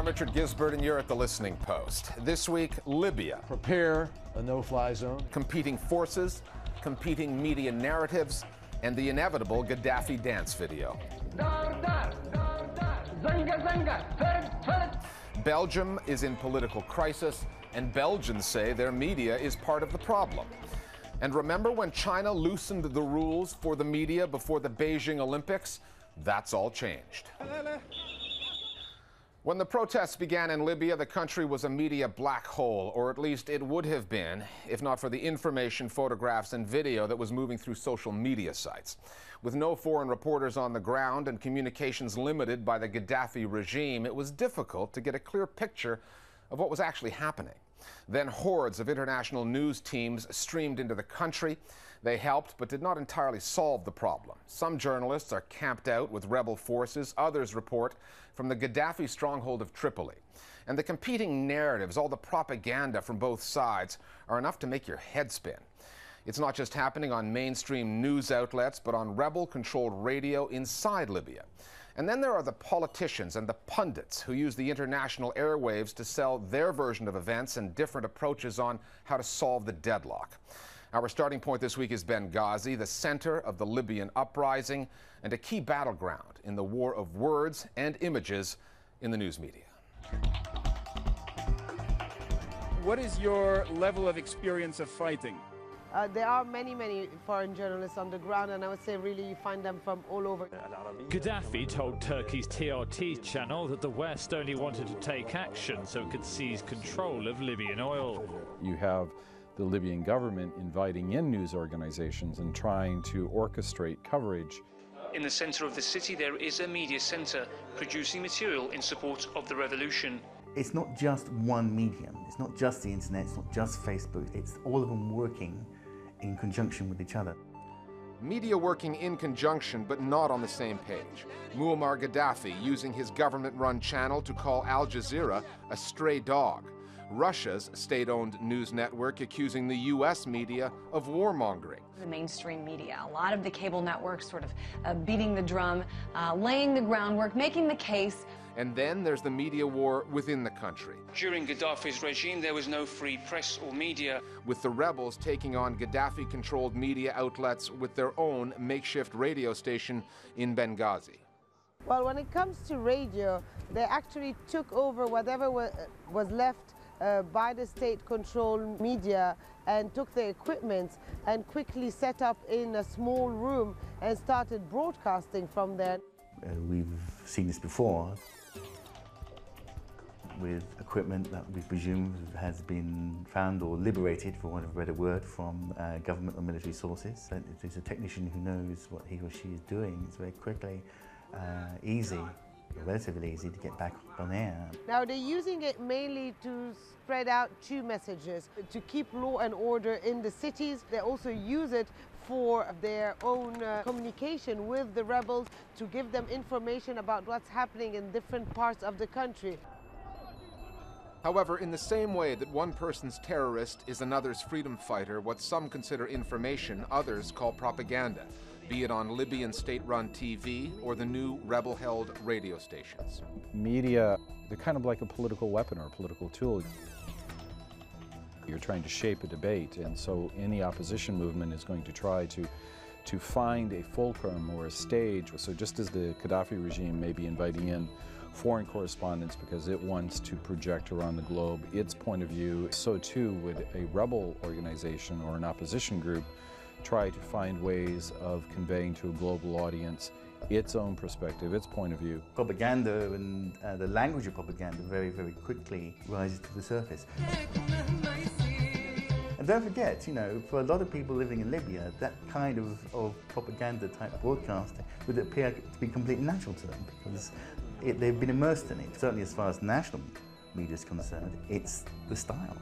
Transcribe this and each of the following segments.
I'm Richard Gisbert, and you're at The Listening Post. This week, Libya. Prepare a no-fly zone. Competing forces, competing media narratives, and the inevitable Gaddafi dance video. Belgium is in political crisis, and Belgians say their media is part of the problem. And remember when China loosened the rules for the media before the Beijing Olympics? That's all changed. When the protests began in Libya, the country was a media black hole, or at least it would have been, if not for the information, photographs, and video that was moving through social media sites. With no foreign reporters on the ground and communications limited by the Gaddafi regime, it was difficult to get a clear picture of what was actually happening. Then hordes of international news teams streamed into the country. They helped, but did not entirely solve the problem. Some journalists are camped out with rebel forces. Others report from the Gaddafi stronghold of Tripoli. And the competing narratives, all the propaganda from both sides, are enough to make your head spin. It's not just happening on mainstream news outlets, but on rebel-controlled radio inside Libya. And then there are the politicians and the pundits who use the international airwaves to sell their version of events and different approaches on how to solve the deadlock. Our starting point this week is Benghazi, the center of the Libyan uprising and a key battleground in the war of words and images in the news media. What is your level of experience of fighting? There are many foreign journalists on the ground, and I would say really you find them from all over. Gaddafi told Turkey's TRT channel that the West only wanted to take action so it could seize control of Libyan oil. You have the Libyan government inviting in news organizations and trying to orchestrate coverage. In the center of the city, there is a media center producing material in support of the revolution. It's not just one medium, it's not just the internet, it's not just Facebook, it's all of them working in conjunction with each other. Media working in conjunction, but not on the same page. Muammar Gaddafi using his government-run channel to call Al Jazeera a stray dog. Russia's state-owned news network accusing the U.S. media of warmongering. The mainstream media, a lot of the cable networks sort of beating the drum, laying the groundwork, making the case. And then there's the media war within the country. During Gaddafi's regime, there was no free press or media. With the rebels taking on Gaddafi-controlled media outlets with their own makeshift radio station in Benghazi. Well, when it comes to radio, they actually took over whatever was left by the state-controlled media and took their equipment and quickly set up in a small room and started broadcasting from there. We've seen this before with equipment that we presume has been found or liberated, for want of a better word, from government or military sources. And if there's a technician who knows what he or she is doing, it's very quickly relatively easy to get back on air. Now they're using it mainly to spread out two messages: to keep law and order in the cities. They also use it for their own communication with the rebels, to give them information about what's happening in different parts of the country. However, in the same way that one person's terrorist is another's freedom fighter, what some consider information, others call propaganda, be it on Libyan state-run TV or the new rebel-held radio stations. Media, they're kind of like a political weapon or a political tool. You're trying to shape a debate, and so any opposition movement is going to try to find a fulcrum or a stage. So just as the Gaddafi regime may be inviting in foreign correspondents because it wants to project around the globe its point of view, so too would a rebel organization or an opposition group try to find ways of conveying to a global audience its own perspective, its point of view. Propaganda and the language of propaganda very quickly rises to the surface. And don't forget, you know, for a lot of people living in Libya, that kind of propaganda type broadcasting would appear to be completely natural to them because they've been immersed in it. Certainly as far as national media is concerned, it's the style.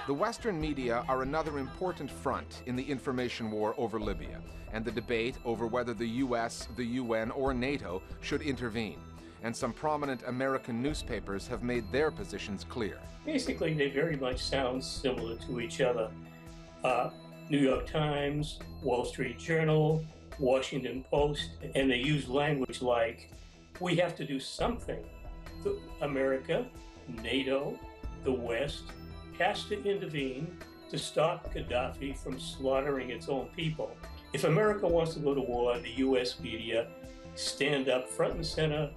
The Western media are another important front in the information war over Libya and the debate over whether the US, the UN, or NATO should intervene. And some prominent American newspapers have made their positions clear. Basically, they very much sound similar to each other. New York Times, Wall Street Journal, Washington Post, and they use language like, we have to do something America, NATO, the West has to intervene to stop Gaddafi from slaughtering its own people. If America wants to go to war, the U.S. media stand up front and center.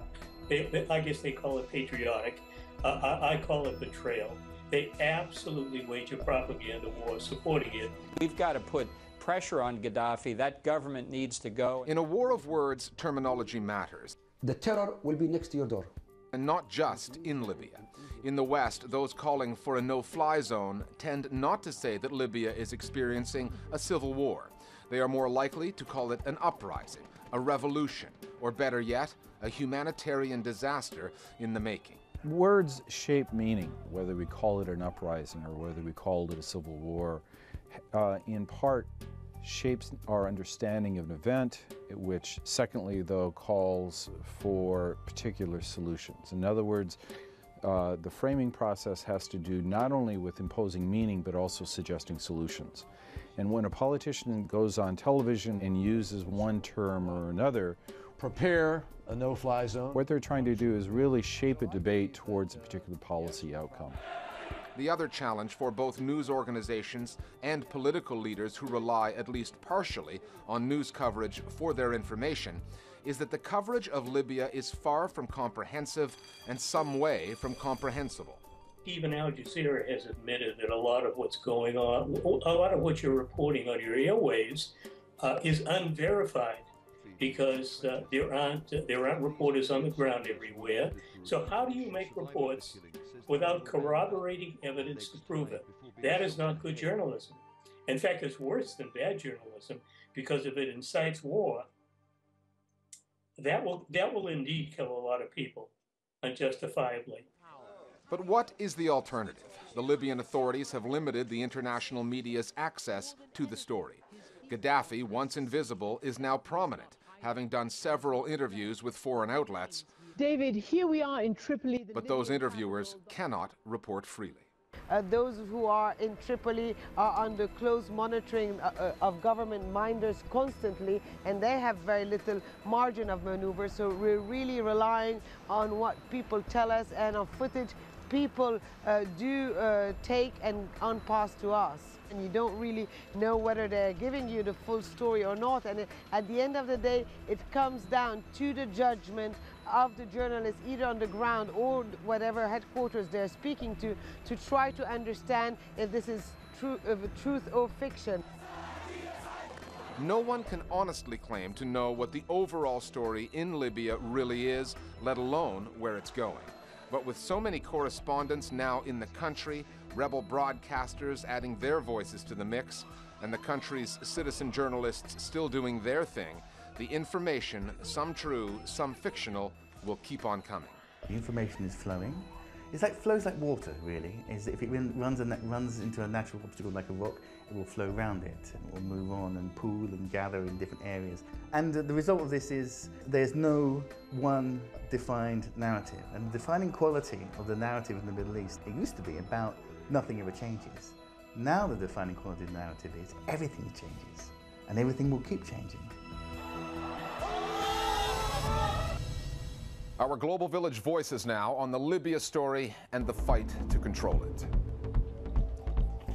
I guess they call it patriotic. I call it betrayal. They absolutely wage a propaganda war supporting it. We've got to put pressure on Gaddafi. That government needs to go. In a war of words, terminology matters. The terror will be next to your door. And not just in Libya. In the West, those calling for a no-fly zone tend not to say that Libya is experiencing a civil war. They are more likely to call it an uprising, a revolution, or better yet, a humanitarian disaster in the making. Words shape meaning, whether we call it an uprising or whether we call it a civil war, in part shapes our understanding of an event, which secondly, though, calls for particular solutions. In other words, the framing process has to do not only with imposing meaning, but also suggesting solutions. And when a politician goes on television and uses one term or another, prepare a no-fly zone, what they're trying to do is really shape a debate towards a particular policy outcome. The other challenge for both news organizations and political leaders who rely, at least partially, on news coverage for their information is that the coverage of Libya is far from comprehensive and some way from comprehensible. Even Al Jazeera has admitted that a lot of what's going on, a lot of what you're reporting on your airwaves is unverified because there aren't reporters on the ground everywhere. So how do you make reports without corroborating evidence to prove it? That is not good journalism. In fact, it's worse than bad journalism because if it incites war, that will indeed kill a lot of people unjustifiably. But what is the alternative? The Libyan authorities have limited the international media's access to the story. Gaddafi, once invisible, is now prominent, having done several interviews with foreign outlets. David, here we are in Tripoli. But those interviewers cannot report freely. Those who are in Tripoli are under close monitoring of government minders constantly, and they have very little margin of maneuver, so we're really relying on what people tell us and on footage people do take and unpass to us. And you don't really know whether they're giving you the full story or not, and at the end of the day it comes down to the judgment of the journalists, either on the ground or whatever headquarters they're speaking to try to understand if this is truth or fiction. No one can honestly claim to know what the overall story in Libya really is, let alone where it's going. But with so many correspondents now in the country, rebel broadcasters adding their voices to the mix, and the country's citizen journalists still doing their thing, the information, some true, some fictional, will keep on coming. The information is flowing. Flows like water, really. If it runs into a natural obstacle like a rock, it will flow around it, and it will move on and pool and gather in different areas. And the result of this is there's no one defined narrative. And the defining quality of the narrative in the Middle East, it used to be about nothing ever changes. Now the defining quality of the narrative is everything changes, and everything will keep changing. Our Global Village voices now on the Libya story and the fight to control it.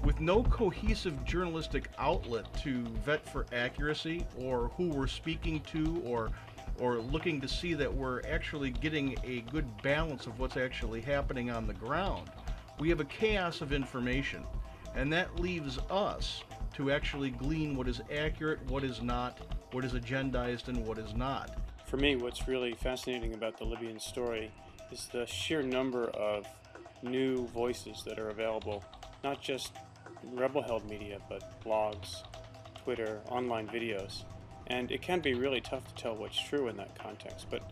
With no cohesive journalistic outlet to vet for accuracy or who we're speaking to or looking to see that we're actually getting a good balance of what's actually happening on the ground, we have a chaos of information, and that leaves us to actually glean what is accurate, what is not, what is agendized, and what is not. For me, what's really fascinating about the Libyan story is the sheer number of new voices that are available, not just rebel-held media, but blogs, Twitter, online videos. And it can be really tough to tell what's true in that context, but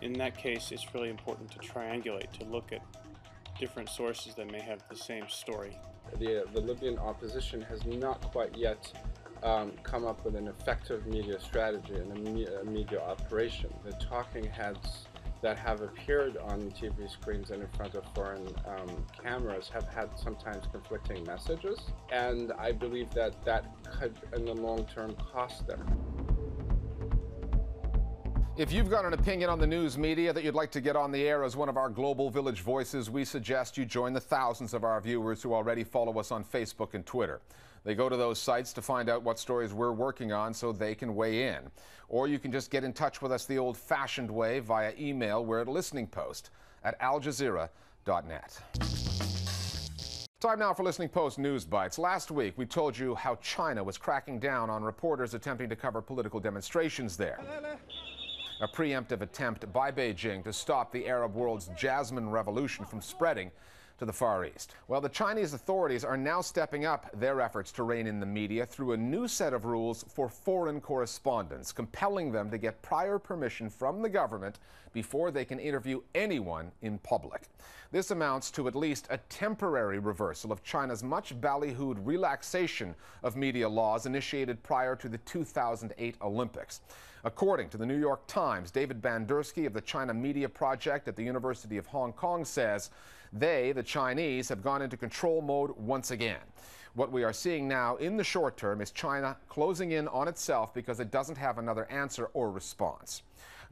in that case, it's really important to triangulate, to look at different sources that may have the same story. The Libyan opposition has not quite yet come up with an effective media strategy and a media operation. The talking heads that have appeared on TV screens and in front of foreign cameras have had sometimes conflicting messages, and I believe that could in the long term cost them. If you've got an opinion on the news media that you'd like to get on the air as one of our global village voices, we suggest you join the thousands of our viewers who already follow us on Facebook and Twitter. They go to those sites to find out what stories we're working on so they can weigh in. Or you can just get in touch with us the old-fashioned way via email. We're at listening post at aljazeera.net. Time now for Listening Post News Bites. Last week, we told you how China was cracking down on reporters attempting to cover political demonstrations there. A preemptive attempt by Beijing to stop the Arab world's Jasmine Revolution from spreading to the Far East. Well, the Chinese authorities are now stepping up their efforts to rein in the media through a new set of rules for foreign correspondents, compelling them to get prior permission from the government before they can interview anyone in public. This amounts to at least a temporary reversal of China's much ballyhooed relaxation of media laws initiated prior to the 2008 Olympics. According to the New York Times, David Bandersky of the China Media Project at the University of Hong Kong says they, the Chinese, have gone into control mode once again. What we are seeing now in the short term is China closing in on itself because it doesn't have another answer or response.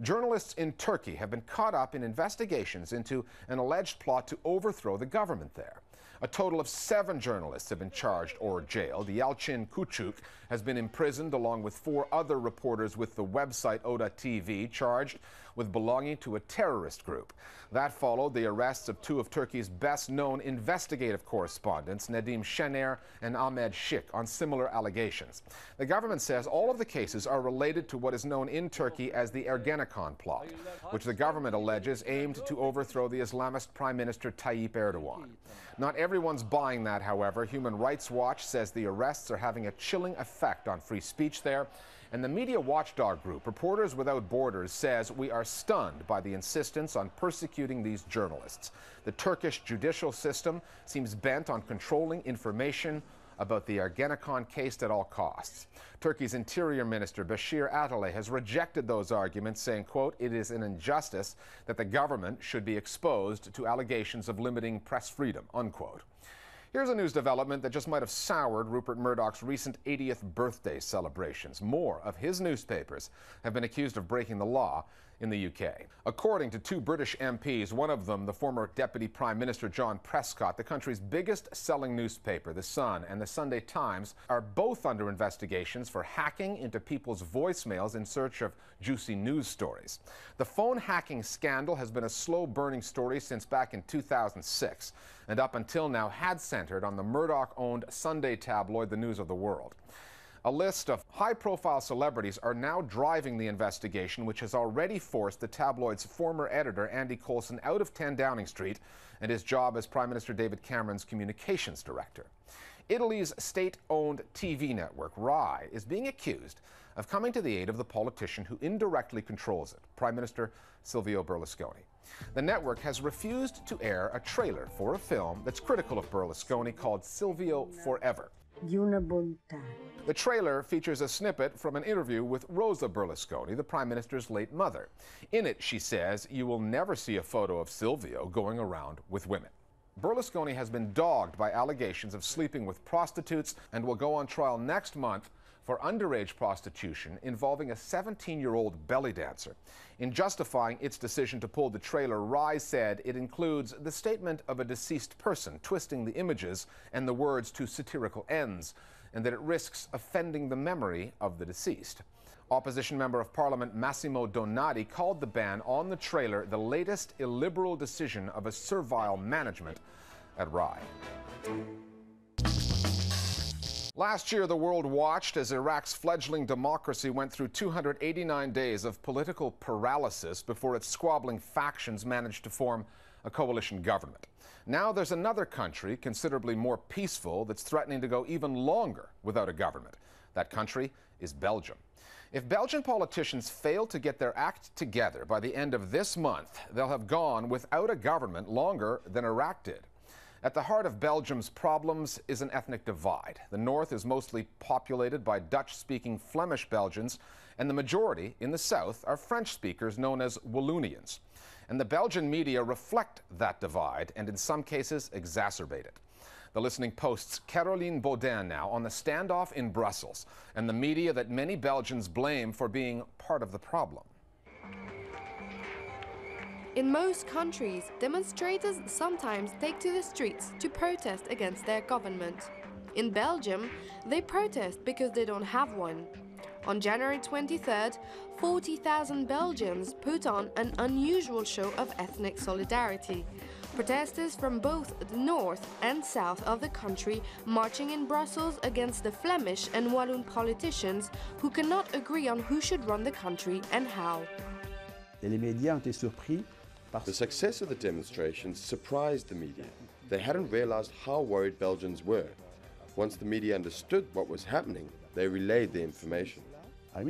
Journalists in Turkey have been caught up in investigations into an alleged plot to overthrow the government there. A total of 7 journalists have been charged or jailed. Yalçın Küçük has been imprisoned along with 4 other reporters with the website Oda TV, charged with belonging to a terrorist group. That followed the arrests of 2 of Turkey's best-known investigative correspondents, Nedim Şener and Ahmet Şık, on similar allegations. The government says all of the cases are related to what is known in Turkey as the Ergenekon plot, which the government alleges aimed to overthrow the Islamist Prime Minister Tayyip Erdogan. Not everyone's buying that, however. Human Rights Watch says the arrests are having a chilling effect on free speech there. And the media watchdog group, Reporters Without Borders, says we are stunned by the insistence on persecuting these journalists. The Turkish judicial system seems bent on controlling information about the Ergenekon case at all costs. Turkey's Interior Minister Bashir Atalay has rejected those arguments, saying, quote, "It is an injustice that the government should be exposed to allegations of limiting press freedom," unquote. Here's a news development that just might have soured Rupert Murdoch's recent 80th birthday celebrations. More of his newspapers have been accused of breaking the law in the UK. According to 2 British MPs, one of them the former Deputy Prime Minister John Prescott, the country's biggest selling newspaper, The Sun and the Sunday Times, are both under investigations for hacking into people's voicemails in search of juicy news stories. The phone hacking scandal has been a slow-burning story since back in 2006, and up until now had centered on the Murdoch-owned Sunday tabloid The News of the World. A list of high-profile celebrities are now driving the investigation, which has already forced the tabloid's former editor, Andy Coulson, out of 10 Downing Street and his job as Prime Minister David Cameron's communications director. Italy's state-owned TV network, RAI, is being accused of coming to the aid of the politician who indirectly controls it, Prime Minister Silvio Berlusconi. The network has refused to air a trailer for a film that's critical of Berlusconi called Silvio Forever. The trailer features a snippet from an interview with Rosa Berlusconi, the Prime Minister's late mother. In it, she says, "You will never see a photo of Silvio going around with women." Berlusconi has been dogged by allegations of sleeping with prostitutes and will go on trial next month for underage prostitution involving a 17-year-old belly dancer. In justifying its decision to pull the trailer, RAI said it includes the statement of a deceased person, twisting the images and the words to satirical ends, and that it risks offending the memory of the deceased. Opposition Member of Parliament Massimo Donati called the ban on the trailer the latest illiberal decision of a servile management at RAI. Last year, the world watched as Iraq's fledgling democracy went through 289 days of political paralysis before its squabbling factions managed to form a coalition government. Now there's another country, considerably more peaceful, that's threatening to go even longer without a government. That country is Belgium. If Belgian politicians fail to get their act together by the end of this month, they'll have gone without a government longer than Iraq did. At the heart of Belgium's problems is an ethnic divide. The north is mostly populated by Dutch-speaking Flemish Belgians, and the majority in the south are French speakers known as Wallonians. And the Belgian media reflect that divide and in some cases exacerbate it. The Listening Post's Caroline Baudin now on the standoff in Brussels and the media that many Belgians blame for being part of the problem. In most countries, demonstrators sometimes take to the streets to protest against their government. In Belgium, they protest because they don't have one. On January 23rd, 40,000 Belgians put on an unusual show of ethnic solidarity. Protesters from both the north and south of the country marching in Brussels against the Flemish and Walloon politicians who cannot agree on who should run the country and how. The success of the demonstrations surprised the media. They hadn't realized how worried Belgians were. Once the media understood what was happening, they relayed the information. I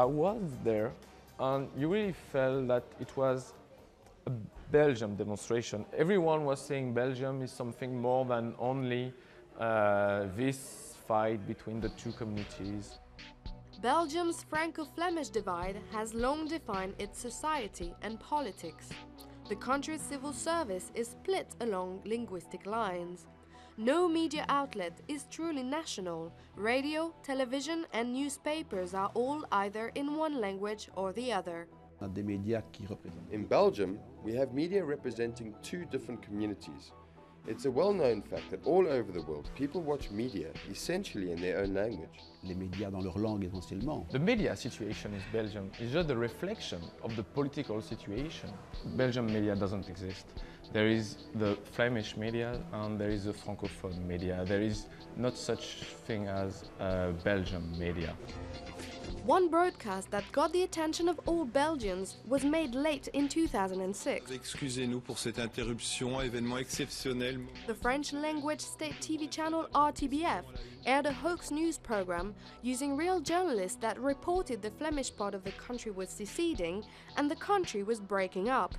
was there, and you really felt that it was a Belgium demonstration. Everyone was saying Belgium is something more than only this fight between the two communities. Belgium's Franco-Flemish divide has long defined its society and politics. The country's civil service is split along linguistic lines. No media outlet is truly national. Radio, television and newspapers are all either in one language or the other. In Belgium, we have media representing two different communities. It's a well-known fact that all over the world, people watch media essentially in their own language. The media situation in Belgium is just a reflection of the political situation. Belgian media doesn't exist. There is the Flemish media and there is the Francophone media. There is not such thing as Belgian media. One broadcast that got the attention of all Belgians was made late in 2006. Excusez-nous pour cette interruption, événement exceptionnel. The French-language state TV channel RTBF aired a hoax news program using real journalists that reported the Flemish part of the country was seceding and the country was breaking up.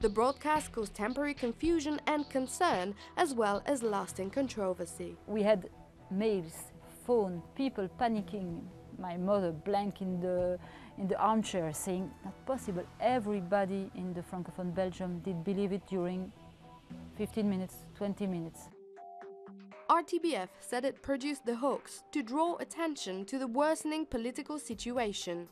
The broadcast caused temporary confusion and concern, as well as lasting controversy. We had mails, phone, people panicking. My mother blank in the armchair saying, not possible. Everybody in the Francophone Belgium did believe it during 15 minutes, 20 minutes. RTBF said it produced the hoax to draw attention to the worsening political situation.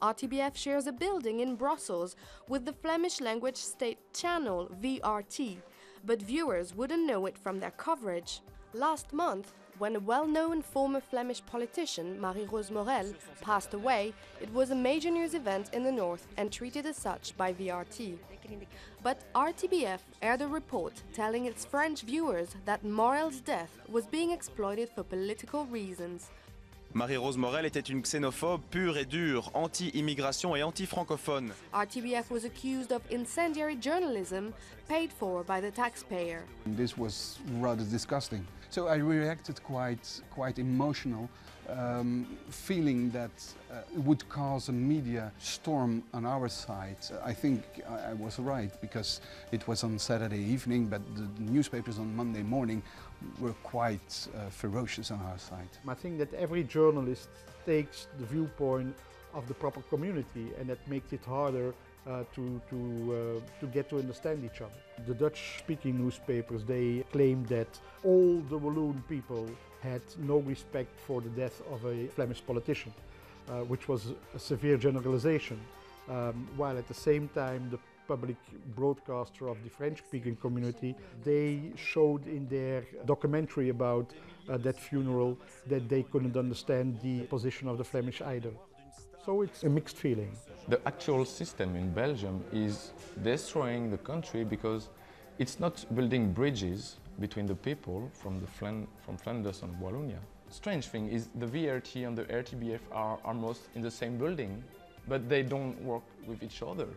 RTBF shares a building in Brussels with the Flemish language state channel VRT, but viewers wouldn't know it from their coverage. Last month, when a well-known former Flemish politician, Marie-Rose Morel, passed away, it was a major news event in the north and treated as such by VRT. But RTBF aired a report telling its French viewers that Morel's death was being exploited for political reasons. Marie-Rose Morel était une xénophobe pure et dure, anti-immigration et anti-francophone. RTBF was accused of incendiary journalism paid for by the taxpayer. This was rather disgusting. So I reacted quite emotional, feeling that it would cause a media storm on our side. I think I was right, because it was on Saturday evening, but the newspapers on Monday morning were quite ferocious on our side. I think that every journalist takes the viewpoint of the proper community, and that makes it harder to get to understand each other. The Dutch-speaking newspapers, they claimed that all the Walloon people had no respect for the death of a Flemish politician, which was a severe generalization, while at the same time the public broadcaster of the French-speaking community, they showed in their documentary about that funeral that they couldn't understand the position of the Flemish either. So it's a mixed feeling. The actual system in Belgium is destroying the country because it's not building bridges between the people from Flanders and Wallonia. Strange thing is the VRT and the RTBF are almost in the same building, but they don't work with each other.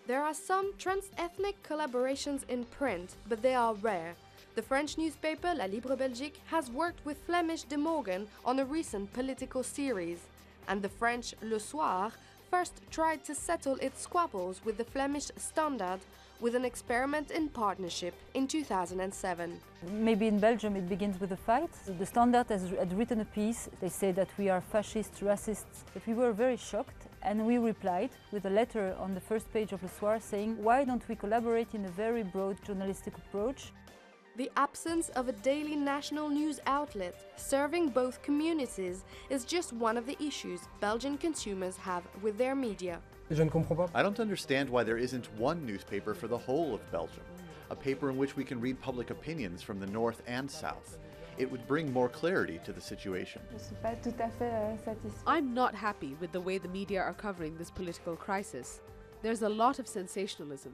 There are some trans-ethnic collaborations in print, but they are rare. The French newspaper La Libre Belgique has worked with Flemish De Morgan on a recent political series, and the French Le Soir first tried to settle its squabbles with the Flemish Standard with an experiment in partnership in 2007. Maybe in Belgium it begins with a fight. The Standard had written a piece. They say that we are fascists, racists, but we were very shocked, and we replied with a letter on the first page of Le Soir saying, why don't we collaborate in a very broad journalistic approach? The absence of a daily national news outlet serving both communities is just one of the issues Belgian consumers have with their media. I don't understand why there isn't one newspaper for the whole of Belgium, a paper in which we can read public opinions from the north and south. It would bring more clarity to the situation. I'm not happy with the way the media are covering this political crisis. There's a lot of sensationalism.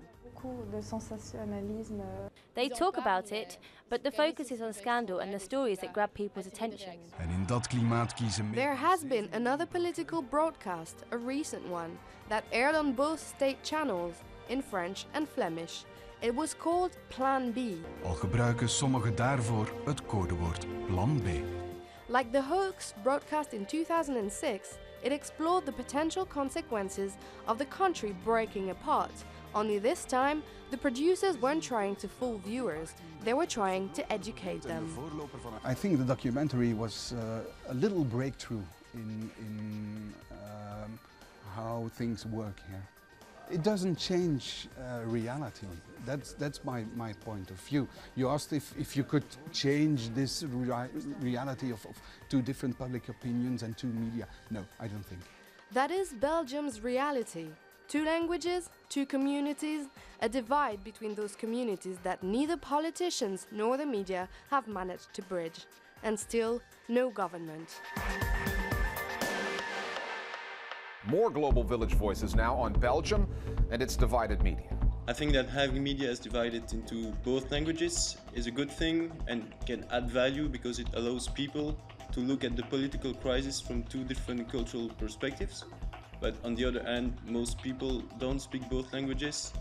They talk about it, but the focus is on scandal and the stories that grab people's attention. There has been another political broadcast, a recent one, that aired on both state channels, in French and Flemish. It was called Plan B. Al gebruiken sommigen daarvoor het codewoord Plan B. Like the hoax broadcast in 2006, it explored the potential consequences of the country breaking apart. Only this time, the producers weren't trying to fool viewers, they were trying to educate them. I think the documentary was a little breakthrough in how things work here. It doesn't change reality. That's my point of view. You asked if you could change this reality of two different public opinions and two media. No, I don't think. That is Belgium's reality. Two languages, two communities, a divide between those communities that neither politicians nor the media have managed to bridge. And still, no government. More Global Village Voices now on Belgium and its divided media. I think that having media is divided into both languages is a good thing and can add value because it allows people to look at the political crisis from two different cultural perspectives. But on the other hand, most people don't speak both languages,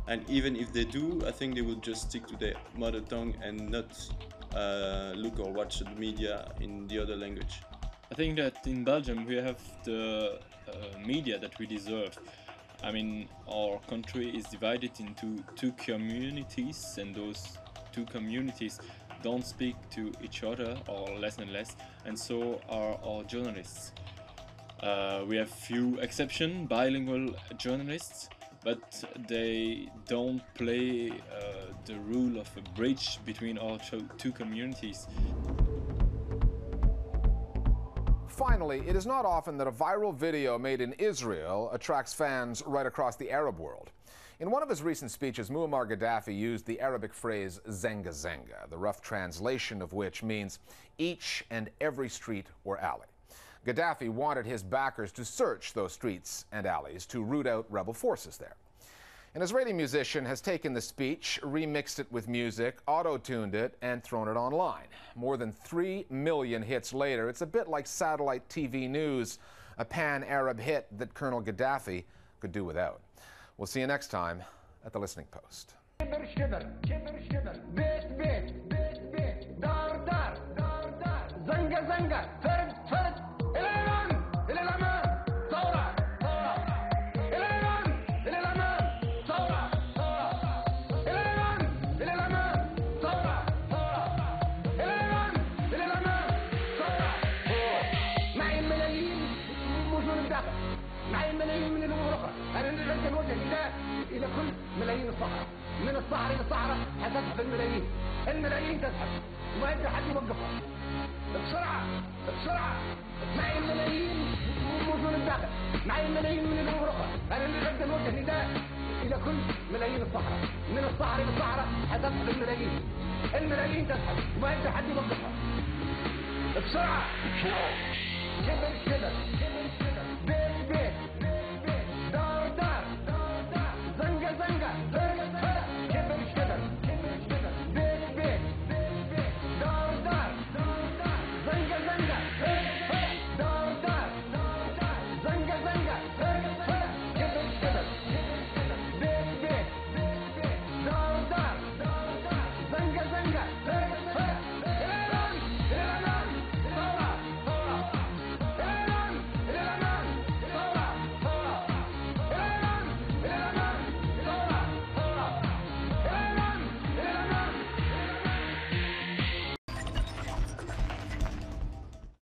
and even if they do, I think they will just stick to their mother tongue and not look or watch the media in the other language. I think that in Belgium we have the media that we deserve. I mean, our country is divided into two communities, and those two communities don't speak to each other, or less and less, and so are our journalists. We have few exceptions, bilingual journalists, but they don't play the role of a bridge between our two communities. Finally, it is not often that a viral video made in Israel attracts fans right across the Arab world. In one of his recent speeches, Muammar Gaddafi used the Arabic phrase zenga zenga, the rough translation of which means each and every street or alley. Gaddafi wanted his backers to search those streets and alleys to root out rebel forces there. An Israeli musician has taken the speech, remixed it with music, auto-tuned it, and thrown it online. More than 3 million hits later, it's a bit like satellite TV news, a pan-Arab hit that Colonel Gaddafi could do without. We'll see you next time at The Listening Post. إلى كل ملايين الصحراء، من الصحراء إلى الصحراء هتزحف الملايين، الملايين تزحف، وما يقدر حد يوقفها. بسرعة بسرعة، معي الملايين من الداخل، معي الملايين من الأوروبا، أنا اللي بدي نوجه نداء إلى كل ملايين الصحراء، من الصحراء إلى الصحراء هتزحف الملايين، الملايين تزحف، وما يقدر حد يوقفها. بسرعة بسرعة، شبر شبر.